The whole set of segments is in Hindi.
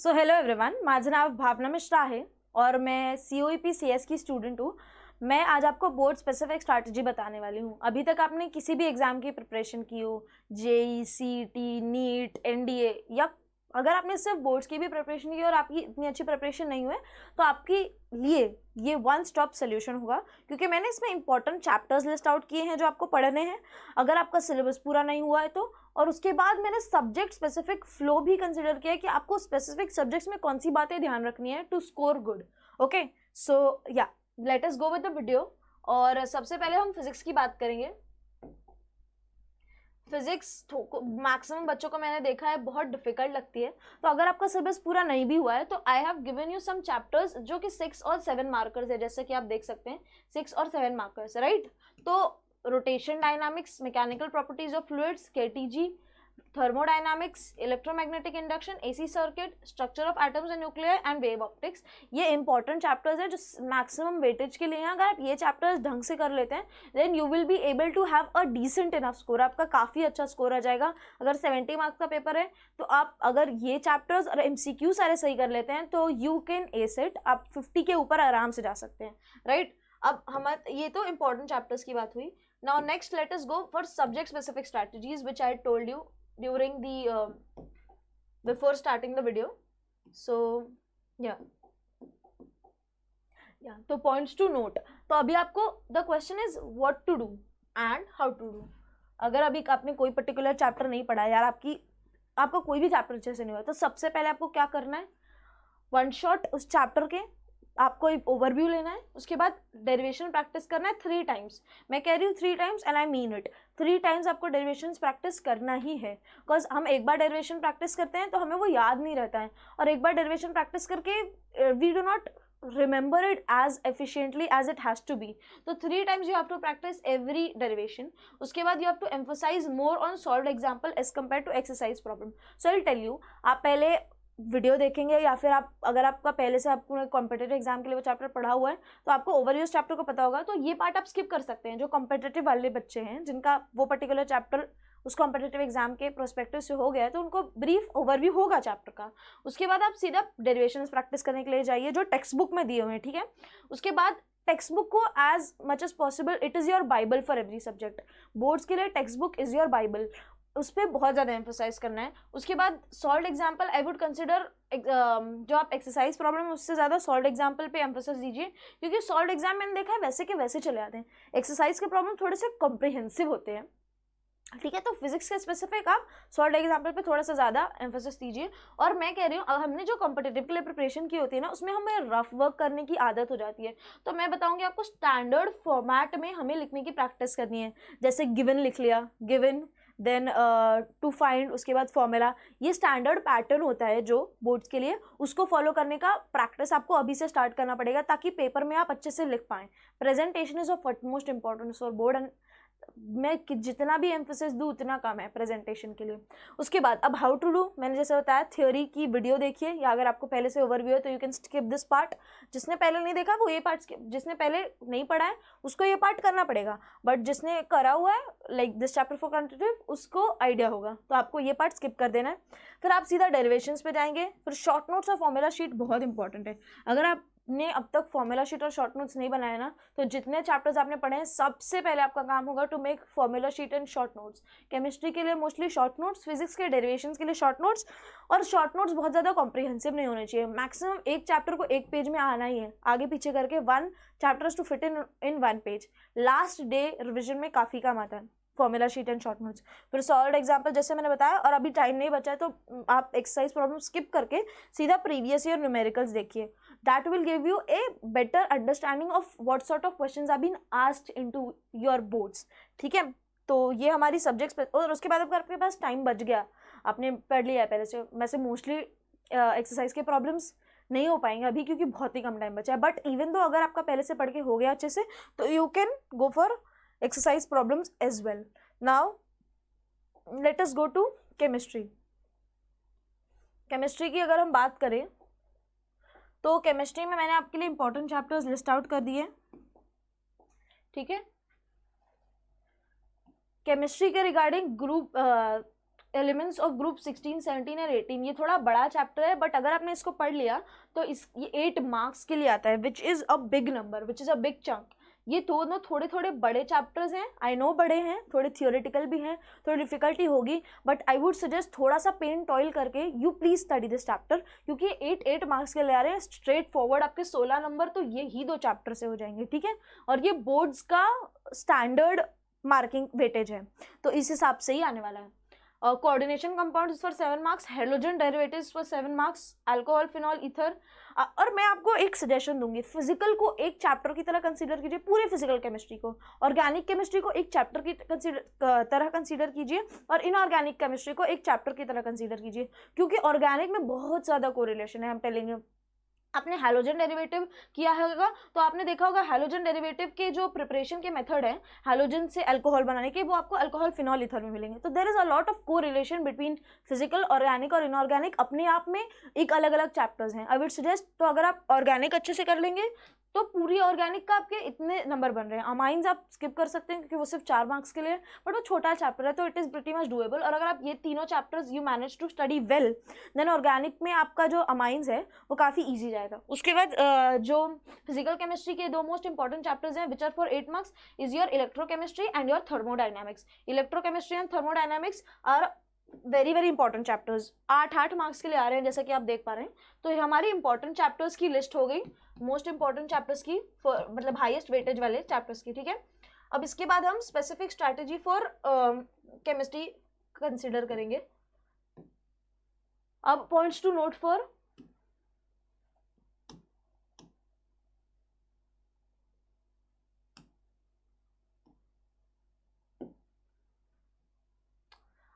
सो हेलो एवरीवन, माझं नाव भावना मिश्रा आहे और मैं COEP CS की स्टूडेंट हूँ। मैं आज आपको बोर्ड स्पेसिफिक स्ट्रैटेजी बताने वाली हूँ। अभी तक आपने किसी भी एग्ज़ाम की प्रिपरेशन की हो, JEE, CET, नीट, NDA, या अगर आपने सिर्फ बोर्ड्स की भी प्रिपरेशन की और आपकी इतनी अच्छी प्रिपरेशन नहीं हुई तो आपके लिए ये वन स्टॉप सोल्यूशन होगा, क्योंकि मैंने इसमें इंपॉर्टेंट चैप्टर्स लिस्ट आउट किए हैं जो आपको पढ़ने हैं अगर आपका सिलेबस पूरा नहीं हुआ है तो। और उसके बाद मैंने सब्जेक्ट स्पेसिफिक फ्लो भी कंसिडर किया है कि आपको स्पेसिफिक सब्जेक्ट्स में कौन सी बातें ध्यान रखनी है टू स्कोर गुड। ओके, सो या late us go with the video. और सबसे पहले हम फिजिक्स की बात करेंगे। फिजिक्स मैक्सिमम बच्चों को मैंने देखा है बहुत डिफिकल्ट लगती है, तो अगर आपका सिलेबस पूरा नहीं भी हुआ है तो I have given you some chapters जो कि 6 और 7 मार्कर्स है, जैसे कि आप देख सकते हैं 6 और 7 मार्कर्स, राइट। तो rotation dynamics, mechanical properties of fluids, KTG, thermodynamics, electromagnetic induction, AC circuit, structure of atoms and nuclear and wave optics, ये इंपॉर्टेंट चैप्टर्स है जो मैक्सिमम वेटेज के लिए हैं। अगर आप ये चैप्टर्स ढंग से कर लेते हैं then you will be able to have a decent enough score. आपका काफ़ी अच्छा स्कोर आ जाएगा। अगर 70 मार्क्स का पेपर है तो आप अगर ये चैप्टर्स और MCQ सारे सही कर लेते हैं तो यू कैन एस इट, आप 50 के ऊपर आराम से जा सकते हैं, राइट। अब हमारे ये तो इंपॉर्टेंट चैप्टर्स की बात हुई। Now next let us go for subject specific strategies which I told you during the before starting the video. So yeah, तो points to note। तो अभी आपको the question is what to do and how to do। अगर अभी आपने कोई पर्टिकुलर चैप्टर नहीं पढ़ा यार, आपका कोई भी चैप्टर अच्छे से नहीं हुआ, तो सबसे पहले आपको क्या करना है, वन शॉट उस चैप्टर के आपको एक ओवरव्यू लेना है। उसके बाद डेरिवेशन प्रैक्टिस करना है 3 टाइम्स। मैं कह रही हूँ 3 times and I mean it, 3 times आपको डेरिवेशन प्रैक्टिस करना ही है। बिकॉज हम एक बार डेरिवेशन प्रैक्टिस करते हैं तो हमें वो याद नहीं रहता है, और एक बार डेरिवेशन प्रैक्टिस करके we do not remember it as efficiently as it has to be। तो 3 times you have to practice every derivation। उसके बाद you have to emphasize more on solved example as compared to exercise problem। So I'll tell you, आप पहले वीडियो देखेंगे या फिर आप अगर आपका पहले से आपको कॉम्पिटेटिव एग्जाम के लिए वो चैप्टर पढ़ा हुआ है तो आपको ओवरव्यू चैप्टर को पता होगा, तो ये पार्ट आप स्किप कर सकते हैं। जो कॉम्पिटेटिव वाले बच्चे हैं जिनका वो पर्टिकुलर चैप्टर उस कॉम्पिटेटिव एग्जाम के प्रोस्पेक्टिव से हो गया है तो उनको ब्रीफ ओवरव्यू होगा चैप्टर का। उसके बाद आप सीधा डेरिवेशंस प्रैक्टिस करने के लिए जाइए जो टेक्स्ट बुक में दिए हुए हैं, ठीक है। उसके बाद टेक्स्ट बुक को as much as possible, it is your Bible for every subject. Boards के लिए text book is your Bible, उस पर बहुत ज़्यादा एम्फोसाइज करना है। उसके बाद solve example I would consider, जो आप एक्सरसाइज प्रॉब्लम है उससे ज़्यादा सॉल्व एग्जाम्पल पे एम्फोसाइज दीजिए, क्योंकि सॉल्व एग्जाम मैंने देखा है वैसे के वैसे चले आते हैं, एक्सरसाइज के प्रॉब्लम थोड़े से कॉम्प्रिहेंसिव होते हैं, ठीक है। तो फिजिक्स के स्पेसिफिक आप सॉल्व एग्जाम्पल पे थोड़ा सा ज़्यादा एम्फोसिस दीजिए। और मैं कह रही हूँ हमने जो कॉम्पिटेटिव के लिए प्रिपरेशन की होती है ना उसमें हमें रफ वर्क करने की आदत हो जाती है, तो मैं बताऊँगी आपको स्टैंडर्ड फॉर्मेट में हमें लिखने की प्रैक्टिस करनी है। जैसे गिवन लिख लिया, गिवन देन टू फाइंड, उसके बाद फॉर्मूला, ये स्टैंडर्ड पैटर्न होता है जो बोर्ड्स के लिए, उसको फॉलो करने का प्रैक्टिस आपको अभी से स्टार्ट करना पड़ेगा ताकि पेपर में आप अच्छे से लिख पाएँ। Presentation is of most important for board and मैं जितना भी एम्फोसिस दूँ उतना कम है प्रेजेंटेशन के लिए। उसके बाद अब हाउ टू डू, मैंने जैसे बताया थ्योरी की वीडियो देखिए, या अगर आपको पहले से ओवरव्यू है तो you can skip this part. जिसने पहले नहीं देखा वो ये पार्ट स्किप, जिसने पहले नहीं पढ़ा है उसको ये पार्ट करना पड़ेगा, बट जिसने करा हुआ है like this chapter for quantitative उसको आइडिया होगा, तो आपको ये पार्ट स्किप कर देना है। फिर आप सीधा डेरिवेशंस पे जाएंगे, फिर शॉर्ट नोट्स और फॉर्मूला शीट बहुत इंपॉर्टेंट है। अगर आपने अब तक फॉर्मूला शीट और शॉर्ट नोट्स नहीं बनाया ना तो जितने चैप्टर्स आपने पढ़े हैं सबसे पहले आपका काम होगा to make formula sheet and short notes. Chemistry के लिए मोस्टली शॉर्ट नोट्स, फिजिक्स के डेरिवेशंस के लिए शॉर्ट नोट्स, और शॉर्ट नोट्स बहुत ज़्यादा कॉम्प्रिहेंसिव नहीं होने चाहिए। मैक्सिमम एक चैप्टर को एक पेज में आना ही है, आगे पीछे करके 1 chapters to fit in 1 page. Last day revision में काफ़ी काम आता है formula sheet and short notes. फिर सॉल्व एग्जाम्पल जैसे मैंने बताया, और अभी टाइम नहीं बचा है तो आप एक्सरसाइज प्रॉब्लम स्किप करके सीधा प्रीवियस ईयर न्यूमेरिकल्स देखिए। That will give you a better understanding of what sort of questions are been asked into your boards, ठीक है। तो ये हमारी सब्जेक्ट्स, और उसके बाद अगर आपके पास टाइम बच गया, आपने पढ़ लिया है पहले से, वैसे मोस्टली एक्सरसाइज के प्रॉब्लम्स नहीं हो पाएंगे अभी क्योंकि बहुत ही कम टाइम बचा है, बट इवन दो अगर आपका पहले से पढ़ के हो गया अच्छे से तो you can go for exercise problems as well। Now let us go to chemistry। Chemistry की अगर हम बात करें तो केमिस्ट्री में मैंने आपके लिए इंपॉर्टेंट चैप्टर्स लिस्ट आउट कर दिए, ठीक है। केमिस्ट्री के regarding group elements of group 16, 17 और 18, ये थोड़ा बड़ा चैप्टर है, बट अगर आपने इसको पढ़ लिया तो ये 8 मार्क्स के लिए आता है, which is a big number, which is a big chunk. ये दोनों थोड़े थोड़े बड़े चैप्टर्स हैं, आई नो बड़े हैं, थोड़े थियोरेटिकल भी हैं, थोड़ी डिफिकल्टी होगी, बट आई वुड सजेस्ट थोड़ा सा पेन टॉयल करके you please study this chapter, क्योंकि 8 मार्क्स के लिए आ रहे हैं स्ट्रेट फॉरवर्ड, आपके 16 नंबर तो ये ही 2 चैप्टर से हो जाएंगे, ठीक है। और ये बोर्ड्स का स्टैंडर्ड मार्किंग वेटेज है, तो इस हिसाब से ही आने वाला है। Coordination compounds for 7 marks, halogen derivatives for 7 marks, alcohol, phenol, ether. और मैं आपको एक सजेशन दूंगी, फिजिकल को एक चैप्टर की तरह कंसीडर कीजिए, पूरे फिजिकल केमिस्ट्री को, ऑर्गेनिक केमिस्ट्री को एक चैप्टर की तरह कंसीडर कीजिए, और इनऑर्गेनिक केमिस्ट्री को एक चैप्टर की तरह कंसीडर कीजिए, क्योंकि ऑर्गेनिक में बहुत ज़्यादा कोरिलेशन है। हम टेलिंग आपने हैलोजन डेरिवेटिव किया होगा तो आपने देखा होगा हैलोजन डेरिवेटिव के जो प्रिपरेशन के मेथड है हैलोजन से अल्कोहल बनाने के, वो आपको अल्कोहल फिनॉल ईथर में मिलेंगे। तो there is a lot of correlation between physical, organic और इनऑर्गेनिक, अपने आप में एक अलग अलग चैप्टर्स हैं। आई वुड सजेस्ट, तो अगर आप ऑर्गेनिक अच्छे से कर लेंगे तो पूरी ऑर्गेनिक का आपके इतने नंबर बन रहे हैं। अमाइंस आप स्किप कर सकते हैं क्योंकि वो सिर्फ 4 मार्क्स के लिए, बट वो छोटा चैप्टर है, तो it is pretty much doable. और अगर आप ये तीनों chapters you manage to study well, then organic में आपका जो अमाइंस है वो काफ़ी ईजी जाएगा। उसके बाद जो फिजिकल केमिस्ट्री के 2 मोस्ट इंपॉर्टेंट चैप्टर्स हैं which are for 8 marks is your electrochemistry and your thermodynamics. Electrochemistry and thermodynamics are very very important chapters, 8 marks के लिए आ रहे हैं जैसा कि आप देख पा रहे हैं। तो ये हमारी इंपॉर्टेंट चैप्टर्स की लिस्ट हो गई, मोस्ट इंपॉर्टेंट चैप्टर्स की, मतलब हाईएस्ट वेटेज वाले चैप्टर्स की, ठीक है। अब इसके बाद हम specific strategy for chemistry consider करेंगे। अब पॉइंट्स टू नोट फॉर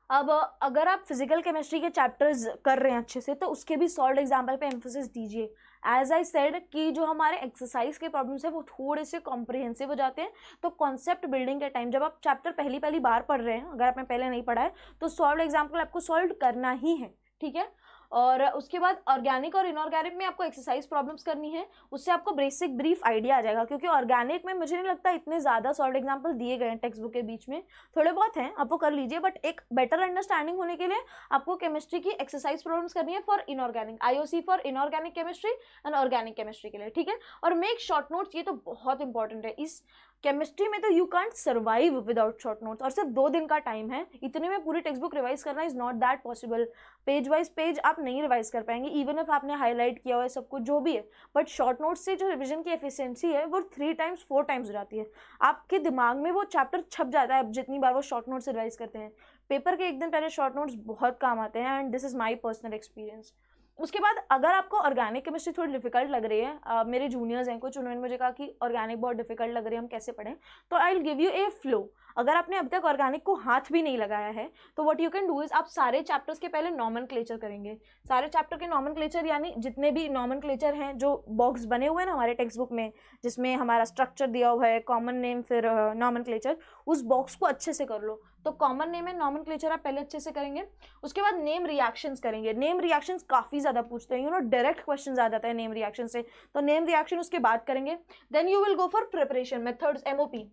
अब अगर आप फिजिकल केमिस्ट्री के चैप्टर्स कर रहे हैं अच्छे से, तो उसके भी सॉल्व एग्जाम्पल पे एम्फोसिस दीजिए। एज आई सेड कि जो हमारे एक्सरसाइज के प्रॉब्लम्स है वो थोड़े से कॉम्प्रिहेंसिव हो जाते हैं, तो कॉन्सेप्ट बिल्डिंग के टाइम जब आप चैप्टर पहली बार पढ़ रहे हैं, अगर आपने पहले नहीं पढ़ा है तो सॉल्व एग्जाम्पल आपको सॉल्व करना ही है, ठीक है। और उसके बाद ऑर्गेनिक और इनऑर्गेनिक में आपको एक्सरसाइज प्रॉब्लम्स करनी है, उससे आपको बेसिक ब्रीफ आइडिया आ जाएगा, क्योंकि ऑर्गेनिक में मुझे नहीं लगता इतने ज़्यादा सॉल्व एग्जाम्पल दिए गए हैं टेक्स्ट बुक के बीच में, थोड़े बहुत हैं, आप वो कर लीजिए, बट एक बेटर अंडरस्टैंडिंग होने के लिए आपको केमिस्ट्री की एक्सरसाइज प्रॉब्लम्स करनी है for inorganic, IOC for inorganic chemistry and organic chemistry के लिए, ठीक है। और मेक शॉर्ट नोट्स, ये तो बहुत इंपॉर्टेंट है इस केमिस्ट्री में, तो you can't survive without short notes, और सिर्फ 2 दिन का टाइम है, इतने में पूरी टेक्स्ट बुक रिवाइज करना is not that possible. Page wise page आप नहीं रिवाइज कर पाएंगे, इवन इफ आपने हाईलाइट किया हुआ है सब कुछ जो भी है, बट शॉर्ट नोट्स से जो रिविजन की एफिशिएंसी है वो 3 टाइम्स 4 टाइम्स हो जाती है, आपके दिमाग में वो चैप्टर छप जाता है जितनी बार वो शॉर्ट नोट्स रिवाइज करते हैं। पेपर के एक दिन पहले शॉर्ट नोट्स बहुत काम आते हैं, and this is my personal experience. उसके बाद अगर आपको ऑर्गेनिक केमिस्ट्री थोड़ी डिफिकल्ट लग रही है, मेरे जूनियर्स हैं कुछ, उन्होंने मुझे कहा कि ऑर्गेनिक बहुत डिफिकल्ट लग रही है, हम कैसे पढ़ें, तो आई will give you A flow. अगर आपने अब तक ऑर्गेनिक को हाथ भी नहीं लगाया है तो what you can do is, आप सारे चैप्टर्स के पहले नॉमेनक्लेचर करेंगे, सारे चैप्टर के नॉमेनक्लेचर, यानी जितने भी नॉमेनक्लेचर हैं जो बॉक्स बने हुए हैं ना हमारे टेक्स्ट बुक में, जिसमें हमारा स्ट्रक्चर दिया हुआ है, कॉमन नेम फिर नॉमेनक्लेचर, उस बॉक्स को अच्छे से कर लो। तो कॉमन नेम एंड नॉमेनक्लेचर आप पहले अच्छे से करेंगे, उसके बाद नेम रिएक्शंस करेंगे। नेम रिएक्शंस काफ़ी ज़्यादा पूछते हैं, यू नो डायरेक्ट क्वेश्चन आ जाता है नेम रिएक्शन से, तो नेम रिएक्शन उसके बाद करेंगे। Then you will go for preparation methods, MOP,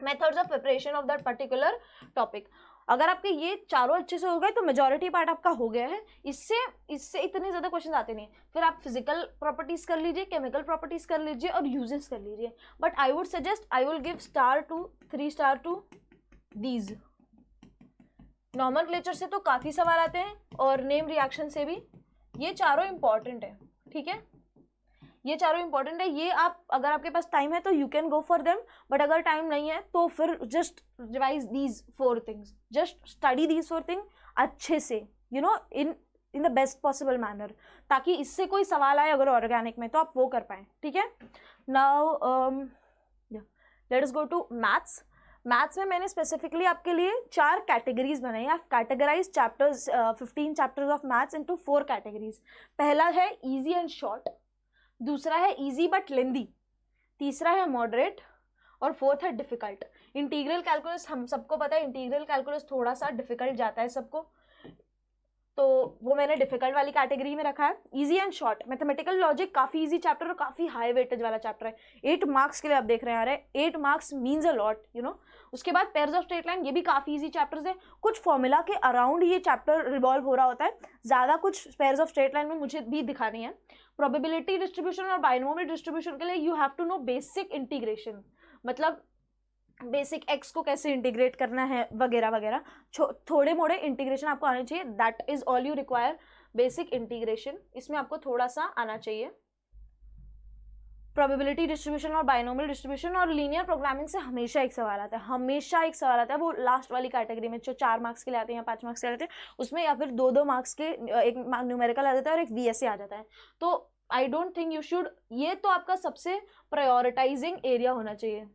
methods of preparation of that particular topic. अगर आपके ये चारों अच्छे से हो गए तो मेजॉरिटी पार्ट आपका हो गया है, इससे इतने ज़्यादा क्वेश्चन आते नहीं। फिर आप फिजिकल प्रॉपर्टीज कर लीजिए, केमिकल प्रॉपर्टीज कर लीजिए और यूजेस कर लीजिए, but I would suggest, I will give star to 3 star to these. Nomenclature से तो काफ़ी सवाल आते हैं और नेम रिएक्शन से भी, ये चारों इंपॉर्टेंट है, ठीक है, ये चारों इंपॉर्टेंट है। ये आप, अगर आपके पास टाइम है तो you can go for them, but अगर टाइम नहीं है तो फिर just revise these 4 things, just study these 4 thing अच्छे से, you know, in the best possible manner, ताकि इससे कोई सवाल आए अगर ऑर्गेनिक में तो आप वो कर पाएँ, ठीक है। Now let us go to maths. Maths में मैंने स्पेसिफिकली आपके लिए 4 कैटेगरीज बनाई हैं। Categorise chapters 15 chapters of maths into 4 categories. पहला है इजी एंड शॉर्ट, दूसरा है इजी बट लेंदी, तीसरा है मॉडरेट और फोर्थ है डिफिकल्ट। इंटीग्रल कैलकुलस हम सबको पता है, इंटीग्रल कैलकुलस थोड़ा सा डिफिकल्ट जाता है सबको, तो वो मैंने डिफिकल्ट वाली कैटेगरी में रखा है। Easy and short, mathematical logic काफ़ी इजी चैप्टर और काफ़ी हाई वेटेज वाला चैप्टर है। 8 मार्क्स के लिए आप देख रहे हैं, अरे 8 marks means a lot, you know. उसके बाद पेयर्स ऑफ स्ट्रेट लाइन, ये भी काफ़ी इजी चैप्टर्स है। कुछ फॉर्मूला के अराउंड ये चैप्टर रिवॉल्व हो रहा होता है, ज़्यादा कुछ पेयर्स ऑफ स्ट्रेट लाइन में मुझे भी दिखानी है। प्रोबेबिलिटी डिस्ट्रीब्यूशन और बाइनोमियल डिस्ट्रीब्यूशन के लिए you have to know basic integration, मतलब बेसिक एक्स को कैसे इंटीग्रेट करना है वगैरह वगैरह, थोड़े मोड़े इंटीग्रेशन आपको आने चाहिए। That is all you require, basic integration, इसमें आपको थोड़ा सा आना चाहिए। प्रोबेबिलिटी डिस्ट्रीब्यूशन और बाइनोमियल डिस्ट्रीब्यूशन और लीनियर प्रोग्रामिंग से हमेशा एक सवाल आता है, हमेशा एक सवाल आता है, वो लास्ट वाली कैटेगरी में जो 4 मार्क्स के लिए आते हैं या 5 मार्क्स के लिए आते हैं उसमें, या फिर 2-2 मार्क्स के, एक न्यूमेरिकल आ जाता है और एक VSA आ जाता है। तो I don't think you should, ये तो आपका सबसे प्रायोरिटाइजिंग एरिया होना चाहिए।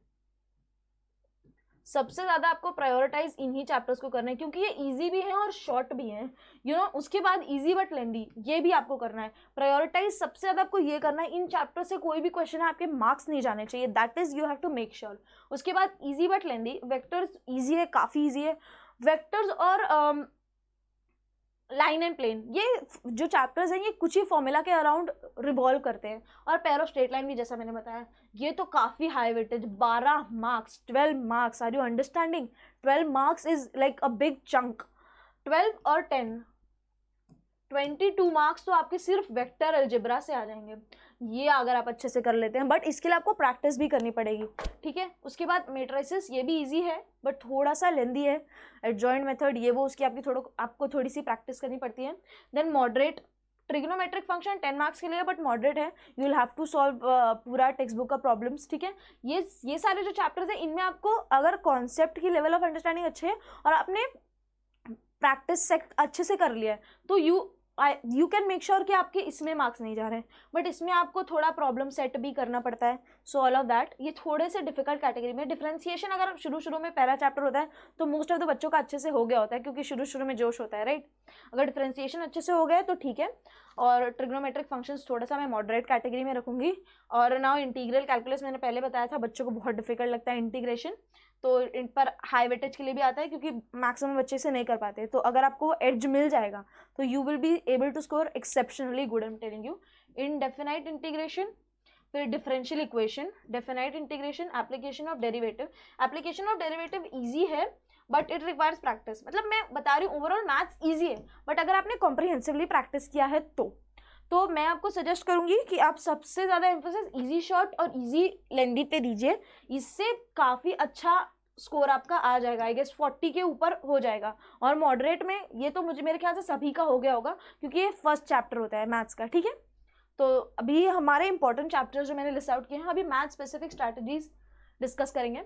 सबसे ज़्यादा आपको प्रायोरिटाइज इन्हीं चैप्टर्स को करना है क्योंकि ये इजी भी हैं और शॉर्ट भी हैं, यू नो। उसके बाद इजी बट लेंदी, ये भी आपको करना है। प्रायोरिटाइज सबसे ज़्यादा आपको ये करना है, इन चैप्टर से कोई भी क्वेश्चन है आपके मार्क्स नहीं जाने चाहिए, that is you have to make sure. उसके बाद easy but lengthy, vectors easy है, काफ़ी ईजी है। वेक्टर्स और लाइन एंड प्लेन, ये जो चैप्टर्स हैं ये कुछ ही फॉर्मूला के अराउंड रिवॉल्व करते हैं। और पेयर ऑफ स्ट्रेट लाइन भी, जैसा मैंने बताया, ये तो काफ़ी high weightage, 12 marks, 12 marks, are you understanding? 12 marks is like a big chunk. 12 और 10, 22 मार्क्स तो आपके सिर्फ वेक्टर अलजेब्रा से आ जाएंगे, ये अगर आप अच्छे से कर लेते हैं, बट इसके लिए आपको प्रैक्टिस भी करनी पड़ेगी, ठीक है। उसके बाद मेट्राइसिस, ये भी इजी है बट थोड़ा सा लेंदी है। एडजॉइंट मेथड, ये वो उसकी आपको थोड़ी सी प्रैक्टिस करनी पड़ती है। Then moderate trigonometric function 10 marks के लिए बट मॉडरेट है, you will have to solve पूरा टेक्स्ट बुक का प्रॉब्लम्स, ठीक है। ये सारे जो चैप्टर्स हैं इनमें आपको अगर कॉन्सेप्ट की लेवल ऑफ अंडरस्टैंडिंग अच्छे है और आपने प्रैक्टिस अच्छे से कर लिया है तो यू कैन मेक श्योर कि आपके इसमें मार्क्स नहीं जा रहे हैं, बट इसमें आपको थोड़ा प्रॉब्लम सेट भी करना पड़ता है। सो ऑल ऑफ दैट, ये थोड़े से डिफिकल्ट कैटेगरी में। डिफरेंशिएशन अगर शुरू में पहला चैप्टर होता है तो मोस्ट ऑफ द बच्चों का अच्छे से हो गया होता है क्योंकि शुरू में जोश होता है, राइट। अगर डिफरेंशिएशन अच्छे से हो गया तो ठीक है। और ट्रिग्नोमेट्रिक फंक्शंस थोड़ा सा मैं मॉडरेट कैटेगरी में रखूंगी। और नाउ इंटीग्रल कैलकुलस, मैंने पहले बताया था बच्चों को बहुत डिफिकल्ट लगता है इंटीग्रेशन, तो इन पर हाई वेटेज के लिए भी आता है क्योंकि मैक्सिमम बच्चे से नहीं कर पाते। तो अगर आपको एज मिल जाएगा तो you will be able to score exceptionally good, I am telling you. Indefinite integration, फिर differential equation, definite integration, application of derivative. Application of derivative easy है बट इट रिक्वायर्स प्रैक्टिस, मतलब मैं बता रही हूँ ओवरऑल मैथ्स ईजी है बट अगर आपने कॉम्प्रिहेंसिवली प्रैक्टिस किया है तो मैं आपको सजेस्ट करूंगी कि आप सबसे ज़्यादा एम्फोसिस इजी शॉर्ट और इजी लेंदी पे दीजिए, इससे काफ़ी अच्छा स्कोर आपका आ जाएगा, आई गेस 40 के ऊपर हो जाएगा। और मॉडरेट में ये तो मेरे ख्याल से सभी का हो गया होगा क्योंकि ये फर्स्ट चैप्टर होता है मैथ्स का, ठीक है। तो अभी हमारे इंपॉर्टेंट चैप्टर्स जो मैंने लिस्ट आउट किए हैं, अभी मैथ स्पेसिफिक स्ट्रैटेजीज डिस्कस करेंगे।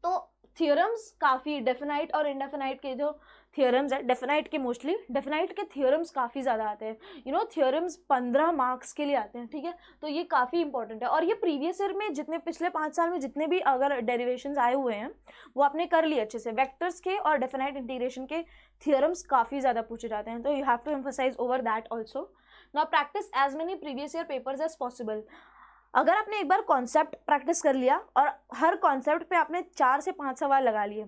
तो थियोरम्स काफ़ी, डेफिनाइट और इनडेफिनाइट के जो थियोरम्स है, डेफिनाइट के मोस्टली, डेफिनाइट के थियोरम्स काफ़ी ज़्यादा आते हैं, यू नो। थियोरम्स 15 मार्क्स के लिए आते हैं, ठीक है। तो ये काफ़ी इंपॉर्टेंट है और ये प्रीवियस ईयर में जितने पिछले 5 साल में जितने भी अगर डेरिवेशंस आए हुए हैं वो आपने कर लिए अच्छे से। वेक्टर्स के और डेफिनाइट इंटीग्रेशन के थियोरम्स काफ़ी ज़्यादा पूछे जाते हैं, तो you have to emphasise over that also. Now practice as many previous year papers as possible. अगर आपने एक बार कॉन्सेप्ट प्रैक्टिस कर लिया और हर कॉन्सेप्ट पे आपने 4 से 5 सवाल लगा लिए,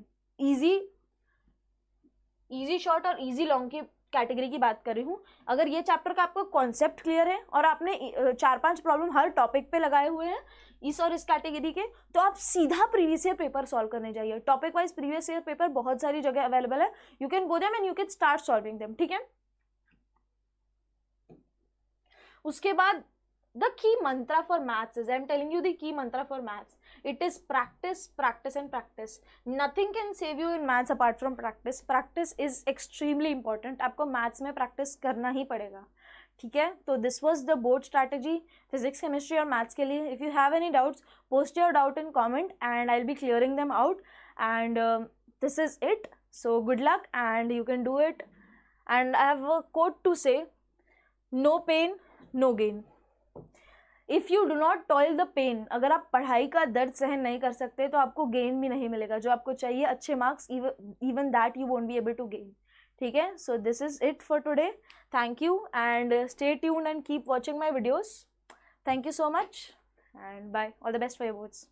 इजी शॉर्ट और इजी लॉन्ग की कैटेगरी की बात कर रही हूँ, अगर ये चैप्टर का आपको कॉन्सेप्ट क्लियर है और आपने 4-5 प्रॉब्लम हर टॉपिक पे लगाए हुए हैं इस और इस कैटेगरी के, तो आप सीधा प्रीवियस ईयर पेपर सॉल्व करने जाइए। Topic wise previous year paper बहुत सारी जगह अवेलेबल है, you can go them and you can start solving them, ठीक है। उसके बाद the key mantra for maths is, I am telling you the key mantra for maths, it is practice, practice and practice. Nothing can save you in maths apart from practice. Practice is extremely important. आपको maths में practice करना ही पड़ेगा, ठीक है। तो this was the board strategy, physics, chemistry और maths के लिए। If you have any doubts, post your doubt in comment and I'll be clearing them out. And this is it. So good luck and you can do it. And I have a quote to say, no pain, no gain. If you do not toil the pain, अगर आप पढ़ाई का दर्द सहन नहीं कर सकते तो आपको गेन भी नहीं मिलेगा जो आपको चाहिए, अच्छे marks, even that you won't be able to gain, ठीक है। So this is it for today, thank you and stay tuned and keep watching my videos. Thank you so much and bye, all the best for your boards.